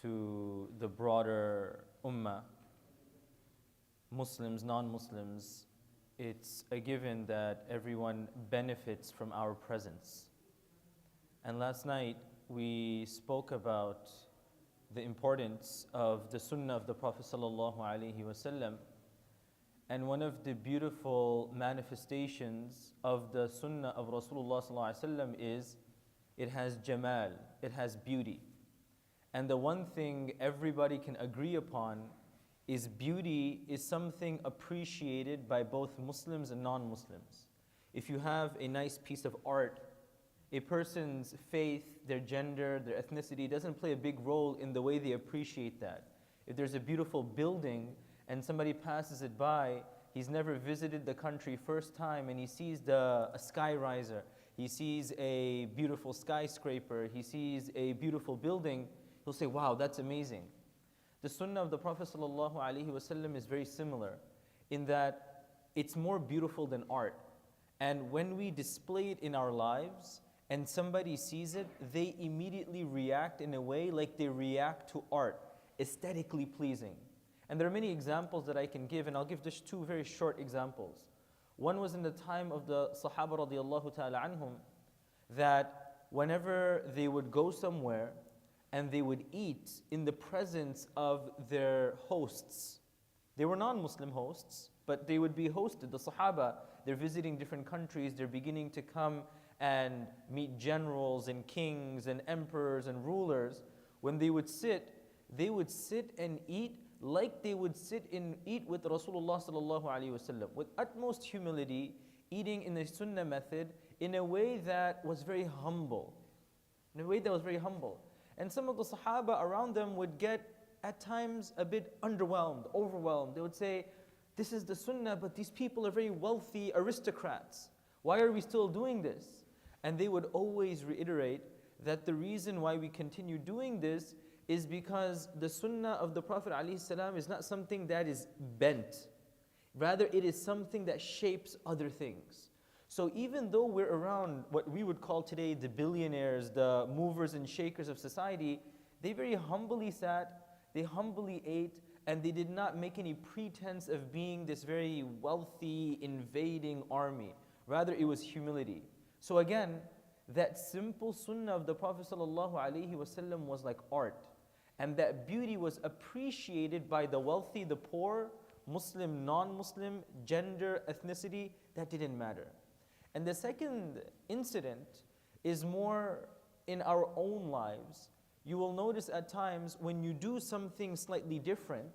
to the broader ummah, Muslims, non-Muslims, it's a given that everyone benefits from our presence. And last night we spoke about the importance of the sunnah of the Prophet ﷺ. And one of the beautiful manifestations of the sunnah of Rasulullah ﷺ is it has jamal, it has beauty. And the one thing everybody can agree upon is beauty is something appreciated by both Muslims and non-Muslims. If you have a nice piece of art, a person's faith, their gender, their ethnicity doesn't play a big role in the way they appreciate that. If there's a beautiful building and somebody passes it by, he's never visited the country first time and he sees a sky riser, he sees a beautiful skyscraper, he sees a beautiful building, he'll say, wow, that's amazing. The sunnah of the Prophet ﷺ is very similar in that it's more beautiful than art. And when we display it in our lives and somebody sees it, they immediately react in a way like they react to art, aesthetically pleasing. And there are many examples that I can give, and I'll give just two very short examples. One was in the time of the Sahaba radiallahu ta'ala anhum, that whenever they would go somewhere and they would eat in the presence of their hosts. They were non-Muslim hosts, but they would be hosted. The Sahaba, they're visiting different countries, they're beginning to come and meet generals and kings and emperors and rulers. When they would sit and eat like they would sit and eat with Rasulullah sallallahu alaihi wasallam, with utmost humility, eating in the sunnah method in a way that was very humble. And some of the Sahaba around them would get at times a bit underwhelmed, overwhelmed. They would say, this is the sunnah, but these people are very wealthy aristocrats. Why are we still doing this? And they would always reiterate that the reason why we continue doing this is because the sunnah of the Prophet ﷺ is not something that is bent. Rather, it is something that shapes other things. So even though we're around what we would call today the billionaires, the movers and shakers of society, they very humbly sat, they humbly ate, and they did not make any pretense of being this very wealthy, invading army. Rather, it was humility. So again, that simple sunnah of the Prophet ﷺ was like art. And that beauty was appreciated by the wealthy, the poor, Muslim, non-Muslim, gender, ethnicity, that didn't matter. And the second incident is more in our own lives. You will notice at times when you do something slightly different,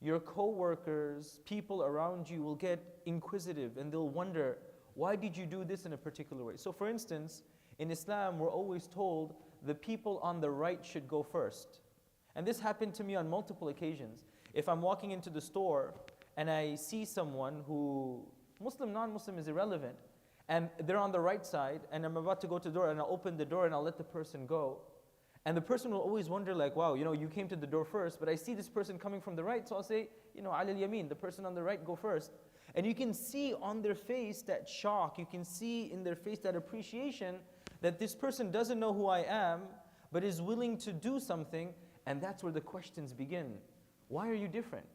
your co-workers, people around you will get inquisitive and they'll wonder, why did you do this in a particular way? So for instance, in Islam, we're always told the people on the right should go first. And this happened to me on multiple occasions. If I'm walking into the store and I see someone who, Muslim, non-Muslim is irrelevant, and they're on the right side, and I'm about to go to the door, and I'll open the door and I'll let the person go. And the person will always wonder like, wow, you came to the door first, but I see this person coming from the right, so I'll say, ala al-yamin, the person on the right, go first. And you can see on their face that shock, you can see in their face that appreciation that this person doesn't know who I am, but is willing to do something, and that's where the questions begin. Why are you different?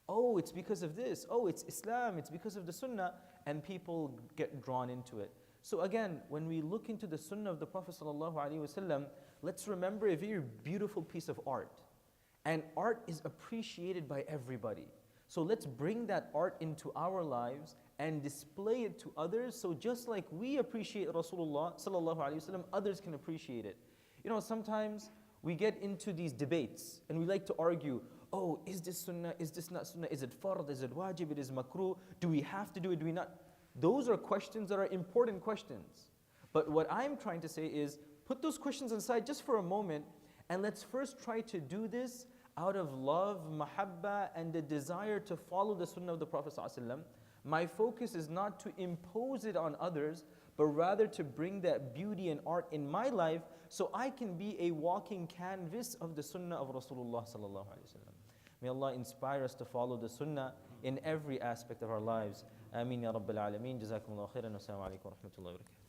Oh, it's because of this. Oh, it's Islam, it's because of the sunnah, and people get drawn into it. So again, when we look into the sunnah of the Prophet ﷺ, let's remember a very beautiful piece of art. And art is appreciated by everybody. So let's bring that art into our lives and display it to others, so just like we appreciate Rasulullah ﷺ, others can appreciate it. Sometimes we get into these debates and we like to argue, oh, is this sunnah, is this not sunnah, is it fard, is it wajib, it is makruh, do we have to do it, do we not? Those are questions that are important questions. But what I'm trying to say is, put those questions aside just for a moment, and let's first try to do this out of love, mahabbah, and the desire to follow the sunnah of the Prophet ﷺ. My focus is not to impose it on others, but rather to bring that beauty and art in my life so I can be a walking canvas of the sunnah of Rasulullah ﷺ. May Allah inspire us to follow the sunnah in every aspect of our lives. Ameen ya Rabbil Alameen. Jazakumullahu khairan. Assalamu alaikum wa rahmatullahi wa barakatuh.